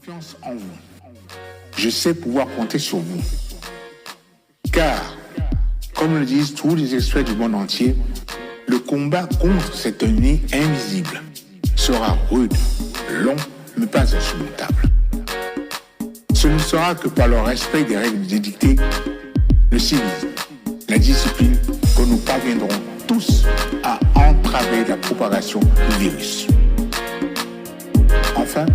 Confiance en vous. Je sais pouvoir compter sur vous. Car, comme le disent tous les experts du monde entier, le combat contre cet ennemi invisible sera rude, long, mais pas insurmontable. Ce ne sera que par le respect des règles édictées, le civisme, la discipline, que nous parviendrons tous à entraver la propagation du virus. Enfin,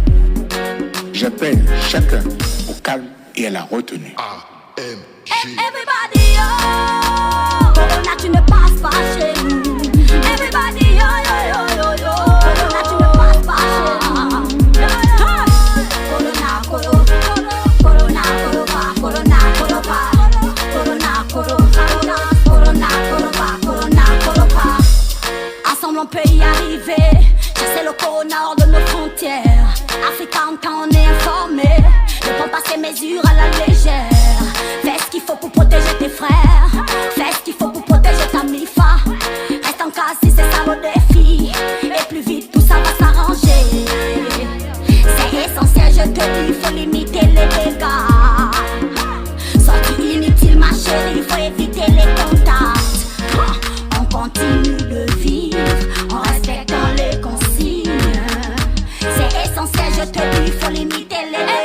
j'appelle chacun au calme et à la retenue. Everybody, yo, Corona, tu ne passes pas chez nous. Everybody, yo, yo, yo, yo, yo, Corona, tu ne passes pas chez nous. Corona, Corona, Corona, Corona, Corona, Corona, Corona, Corona. Ensemble on peut y arriver. Chasser le corona hors de nos frontières. Africain quand on est informé. Ne prends pas ces mesures à la légère. Fais ce qu'il faut pour protéger tes frères. Fais ce qu'il faut pour protéger ta MIFA. Reste en cas si c'est ça le défi. Et plus vite tout ça va s'arranger. C'est essentiel, je te dis, faut limiter les dégâts. Sortie inutile ma chérie, faut éviter les contacts. On continue de vivre en respectant les consignes. C'est essentiel, je te dis, faut limiter les dégâts.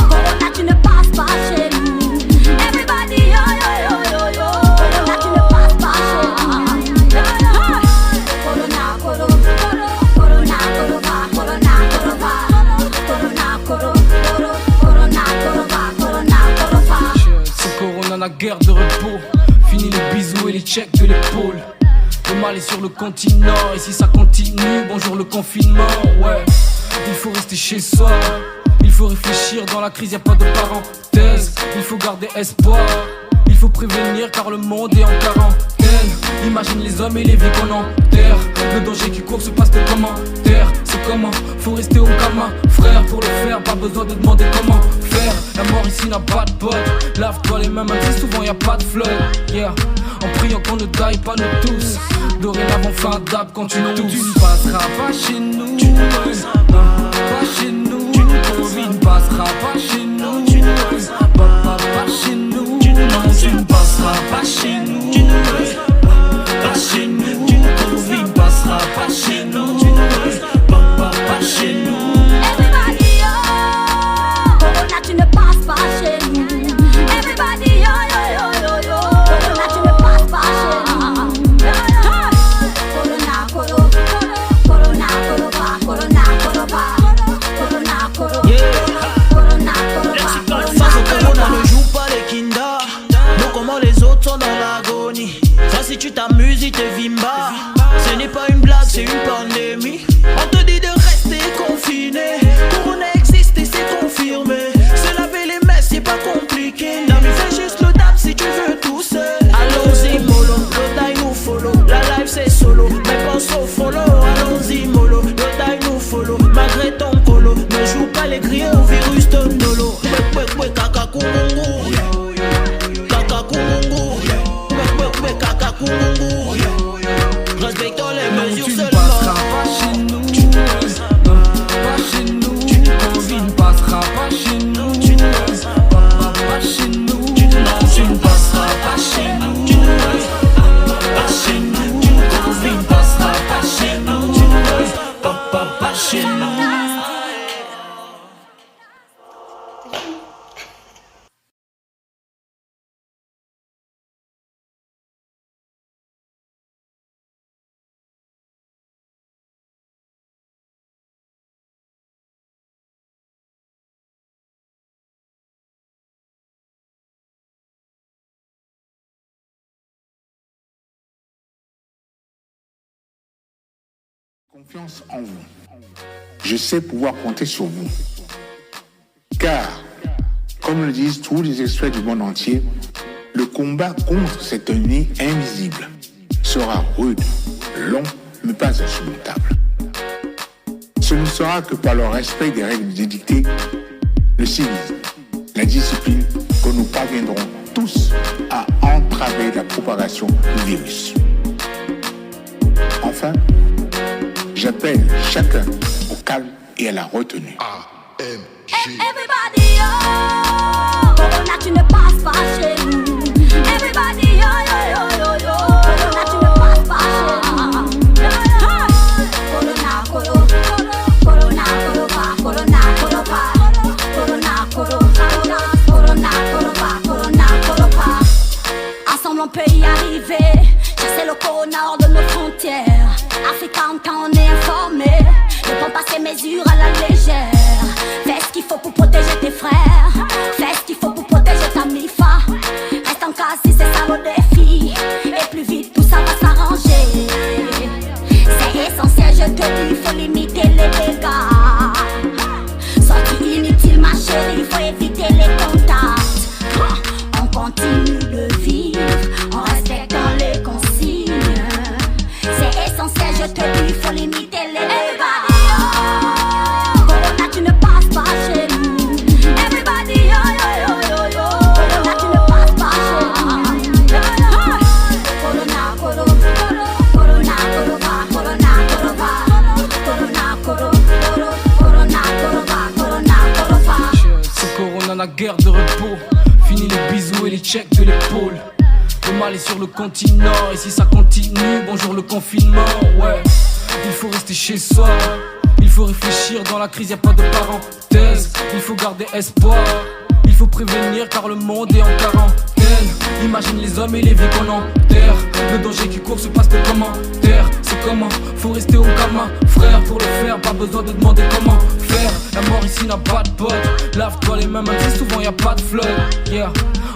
Corona, tu ne passes pas chez nous. Everybody, yo, yo, yo, yo, yo. Corona, tu ne passes pas chez nous. Corona, Corona, Corona, Corona, Corona, Corona. C'est Corona, la guerre de repos. Fini les bisous et les checks de l'épaule. Le mal est sur le continent. Et si ça continue, bonjour le confinement. Ouais, il faut rester chez soi. Il faut réfléchir, dans la crise y'a pas de parenthèse. Il faut garder espoir. Il faut prévenir car le monde est en quarantaine. Imagine les hommes et les vies qu'on enterre. Le danger qui court se passe de commentaires. C'est comment, faut rester au calme. Frère, pour le faire, pas besoin de demander comment faire. La mort ici n'a pas de pote. Lave-toi les mains, même si souvent y a pas de fleurs. Yeah, en priant qu'on ne taille pas nous tous. Dorénavant fin d'ab quand tu nous. Tu ne passeras pas chez nous. Tu ne passeras pas chez nous. Covid ne passera pas chez nous. Tu ne passeras pas chez nous. Tu ne passeras pas chez nous. Tu ne passeras pas chez nous. Covid ne passera pas chez nous. Tu ne passeras pas chez nous. Everybody, yo, Corona, tu ne passes pas chez nous. Everybody, yo, yo, yo, yo, yo, Corona, tu ne passes pas chez nous. Corona, Corona, Corona, Corona, Corona, Corona, Corona. Face au corona, ne joue pas les kinda. Non, comment les autres sont dans l'agonie. Ça, si tu t'amuses, ils te vimba. Ce n'est pas une blague, c'est une pandémie. On te dit de rester confiné. Corona existe et c'est confirmé. Se laver les mains, c'est pas compliqué. Dami, fais juste le tap si tu veux tout seul. Allons-y, mollo, le taille nous follow. La life c'est solo, mais pense au follow. Allons-y, mollo, le taille nous follow. Malgré ton colo, ne joue pas les crier au virus de nolo. Kaka kumungu, kaka kumungu, kaka kumungu. Respectons les mesures seulement. Tu ne passeras pas chez nous. Tu ne passeras pas chez nous. Covid ne passera pas chez nous. Tu ne passeras pas chez nous. Tu ne passeras pas chez nous. Tu ne passeras pas chez nous. Covid ne passera pas chez nous. Tu ne passeras pas chez nous. Confiance en vous. Je sais pouvoir compter sur vous. Car, comme le disent tous les experts du monde entier, le combat contre cet ennemi invisible sera rude, long, mais pas insurmontable. Ce ne sera que par le respect des règles édictées, le civisme, la discipline, que nous parviendrons tous à entraver la propagation du virus. Enfin, j'appelle chacun au calme et elle a retenu. Everybody, oh, Corona, tu ne passes pas chez nous. Everybody, oh, yo, yo, yo, yo, Corona, tu ne passes pas chez nous. Corona, coro, Corona, coro, pa, Corona, coro, pa, Corona, coro, Corona, coro, pa, Corona, coro, pa. Ensemble on peut y arriver. Chasser le corona hors de nos frontières. Africa, quand on est informé, ne prends pas ces mesures à la légère. Fais ce qu'il faut pour protéger tes frères. Fais ce qu'il faut pour protéger ta MIFA. Reste en cas si c'est ça le défi. Et plus vite tout ça va s'arranger. C'est essentiel, je te dis, faut limiter les dégâts. Sortie inutile ma chérie, faut éviter les contacts. On continue de vivre en respectant les consignes. C'est essentiel, je te dis, faut limiter les dégâts. Corona, tu ne passes pas chez nous. Everybody, yo, yo, yo, yo, yo. Corona, tu ne passes pas chez nous. Corona, coro, Corona, coro, pa, Corona, coro, pa, Corona, coro, Corona, coro, pa, Corona, coro, pa. C'est Corona, la guerre de repos. Fini les bisous et les checks de l'épaule. Le mal est sur le continent et si ça continue, bonjour le confinement, ouais. Il faut rester chez soi, il faut réfléchir, dans la crise y'a pas de parenthèse. Il faut garder espoir, il faut prévenir car le monde est en quarantaine. Imagine les hommes et les vies qu'on enterre. Le danger qui court se passe de commentaires. C'est comment, faut rester au calme, frère. Pour le faire, pas besoin de demander comment faire. La mort ici n'a pas de pote. Lave-toi les mains, même si souvent y'a pas de flotte, yeah.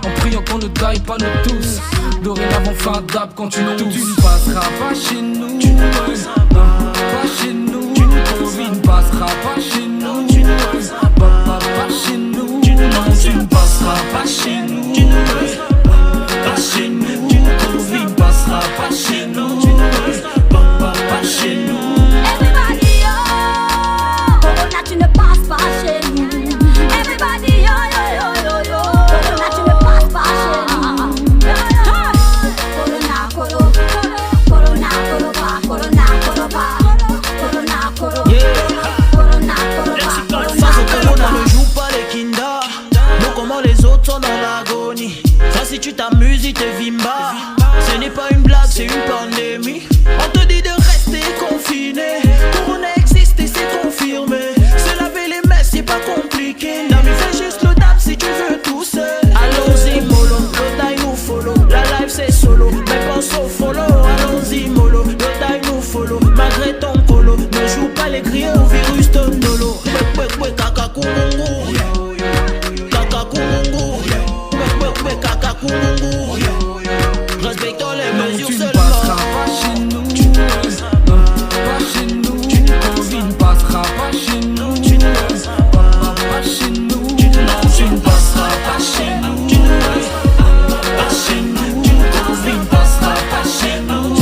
En priant qu'on ne taille pas nous tous. Dorénavant fin d'ab quand tu tousses. Tu ne passeras pas chez nous, pas chez nous. Covid ne passera pas chez nous, pas chez nous. Non, tu ne passeras pas chez nous, pas chez nous. Covid ne passera pas chez nous, pas chez nous. Everybody, oh, Corona, tu ne passes pas chez nous. Everybody, yo, yo, yo, yo, yo. Corona, tu ne passes pas chez nous. Corona, coro, Corona, coro, pa, Corona, coro, pa, Corona, coro, Corona, coro, pa, Face au corona, ne joue pas les kinda. Non, comment les autres sont dans l'agonie. Ça, si tu t'amuses, ils te vimba. Ce n'est pas une blague, c'est une pandémie. On te dit de rester confiné. Corona existe et c'est confirmé. Se laver les mains, c'est pas compliqué. L'ami, fais juste le tap si tu veux tout seul. Allons-y, mollo, le die nous follow. La life c'est solo, mais pense au follow. Allons-y, mollo, le die nous follow. Malgré ton colo, ne joue pas les crier au virus tonolo. Kaka kumungu, kaka kumungu, kaka kumungu. Respectons les mesures Tu ne seulement. passeras pas chez nous, pas chez nous. Covid ne passera pas chez nous, pas chez nous. Non, tu ne passeras pas chez nous, pas chez nous. Covid ne passera pas chez nous,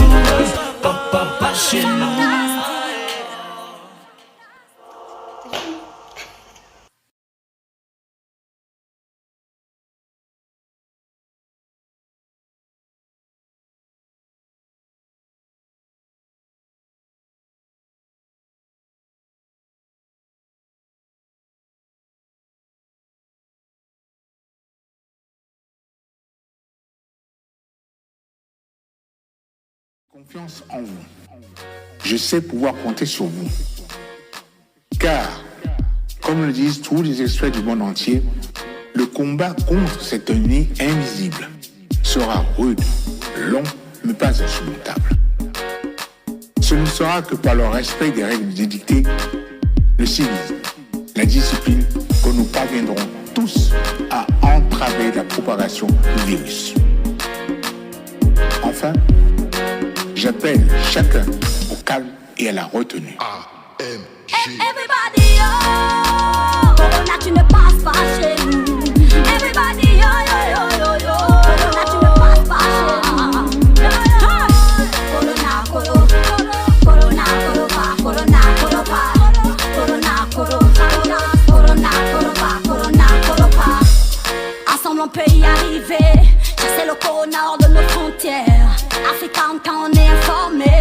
pas chez nous. Confiance en vous. Je sais pouvoir compter sur vous. Car, comme le disent tous les experts du monde entier, le combat contre cet ennemi invisible sera rude, long, mais pas insurmontable. Ce ne sera que par le respect des règles édictées, le civisme, la discipline, que nous parviendrons tous à entraver la propagation du virus. Enfin, j'appelle chacun au calme et à la retenue. Everybody, oh, Corona, tu ne passes pas chez nous. Everybody, yo, yo, yo, yo, yo. Corona, tu ne passes pas chez nous. Corona, coro, Corona, coro, pa, Corona, coro, pa, Corona, coro, Corona, coro, pa, Corona, coro, pa. Ensemble on peut y arriver. Chasser le corona hors de nos frontières. Africa, quand on est informé,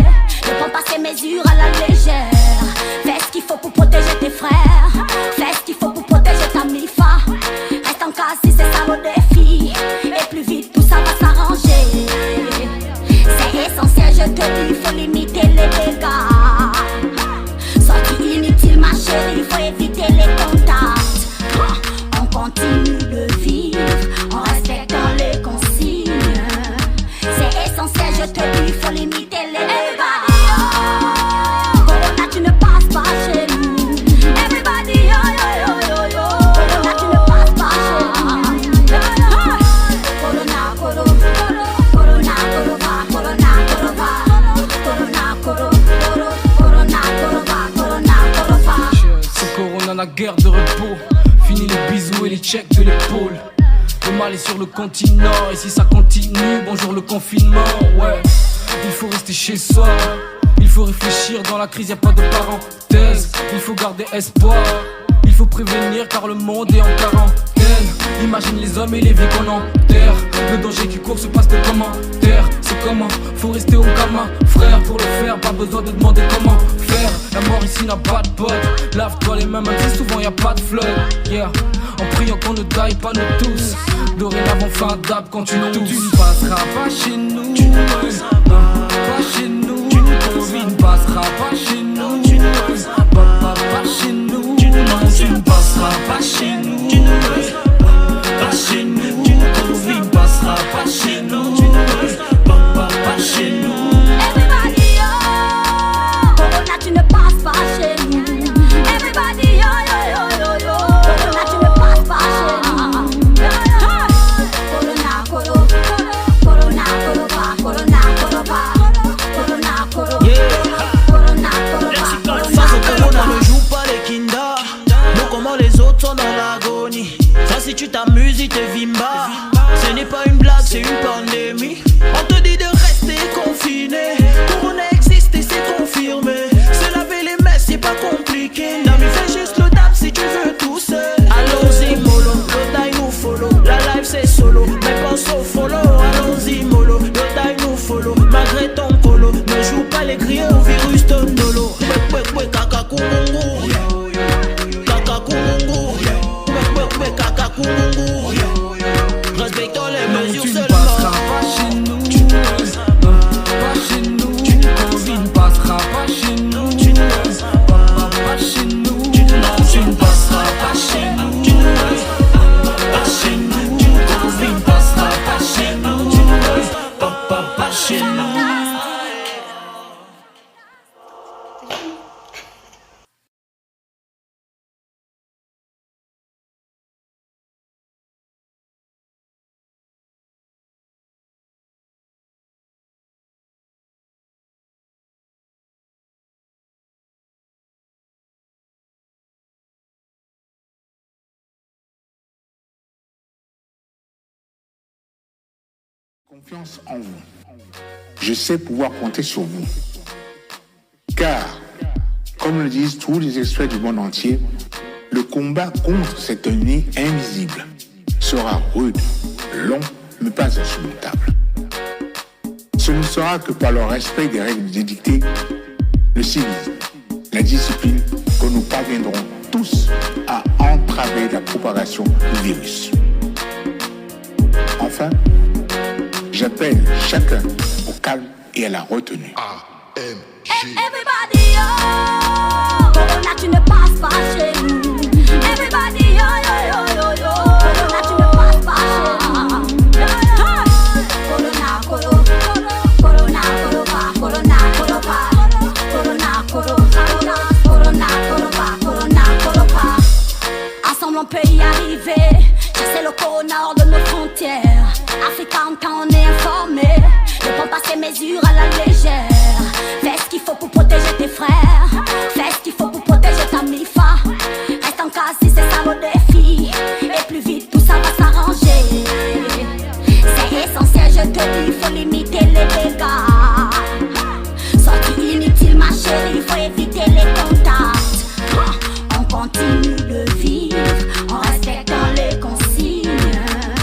ne prends pas ces mesures à la légère. Fais ce qu'il faut pour protéger protéger tes frères. Fais ce qu'il faut pour protéger ta MIFA. Reste en cas si c'est ça le défi. Et plus vite tout ça va s'arranger. C'est essentiel, je te dis, faut limiter les dégâts. Sortie inutile ma chérie, faut éviter les contacts. On continue de vivre en respectant les consignes. C'est essentiel, je te dis, faut limiter les dégâts. Corona, tu ne passes pas chez nous. Everybody, yo yo yo yo yo. Corona, tu ne passes pas chez nous. Corona, corona, corona, corona, corona, corona, corona, corona, corona. Ce Corona n'a guère de repos. Fini les bisous et les checks de l'épaule. Le mal est sur le continent et si ça continue, bonjour le confinement. Ouais, il faut rester chez soi. Il faut réfléchir, dans la crise y'a pas de parenthèse. Il faut garder espoir. Il faut prévenir car le monde est en quarantaine. Imagine les hommes et les vies qu'on enterre. Le danger qui court se passe de commentaires. C'est comment, faut rester au gamin. Frère, pour le faire, pas besoin de demander comment faire. La mort ici n'a pas de pote. Lave-toi les mains, même si souvent y a pas de flotte. Yeah, en priant qu'on ne taille pas nous tous. Dorénavant fin d'ab quand tu nous touches. Tu ne passeras pas chez nous. Tu ne passeras pas chez nous. Covid ne passera pas chez nous. Tu ne passeras pas chez nous. Non, tu ne passeras pas chez nous. Tu ne passeras pas chez nous. Covid ne passera pas chez nous. Tu ne passeras pas chez nous. Everybody, yo. Corona, tu ne passes pas chez nous. Everybody, yo yo yo yo yo. Corona, tu ne passes pas chez nous. Corona, corona, corona, corona, corona, corona, corona, corona, corona. Face au corona, ne joue pas les kinda. Donc comment les autres sont dans l'agonie. Ça si tu t'amuses, ils te vimba. Ce n'est pas une blague, c'est une pandémie. On te dit de rester confiné. Corona existe et c'est confirmé. Se laver les mains, c'est pas compliqué. L'ami, fais juste le tap si tu veux tout seul. Allons-y mollo, le die nous follow. La life c'est solo, mais pense au follow. Allons-y mollo, le die nous follow. Malgré ton colo, ne joue pas les crier au virus de Nolo. Kaka kumungu, kaka kumungu, kaka kumungu. Respectons les mesures Tu ne seulement. passeras pas chez nous. Tu ne passeras pas chez nous. Covid ne passera pas chez nous. Tu ne passeras pas chez nous. Non, tu ne passeras pas chez nous. Tu ne passeras pas chez nous. Covid ne passera pas chez nous. Tu ne passeras pas chez nous. Confiance en vous. Je sais pouvoir compter sur vous. Car, comme le disent tous les experts du monde entier, le combat contre cet ennemi invisible sera rude, long, mais pas insurmontable. Ce ne sera que par le respect des règles édictées, le civisme, la discipline, que nous parviendrons tous à entraver la propagation du virus. Enfin, j'appelle chacun au calme et à la retenue. Everybody, yo. Corona, tu ne passes pas chez nous. Everybody, yo yo yo yo yo. Corona, tu ne passes pas chez nous. Corona, corona, corona, corona, corona, corona, corona, corona, corona. Ensemble on peut y arriver. Chasser le corona hors de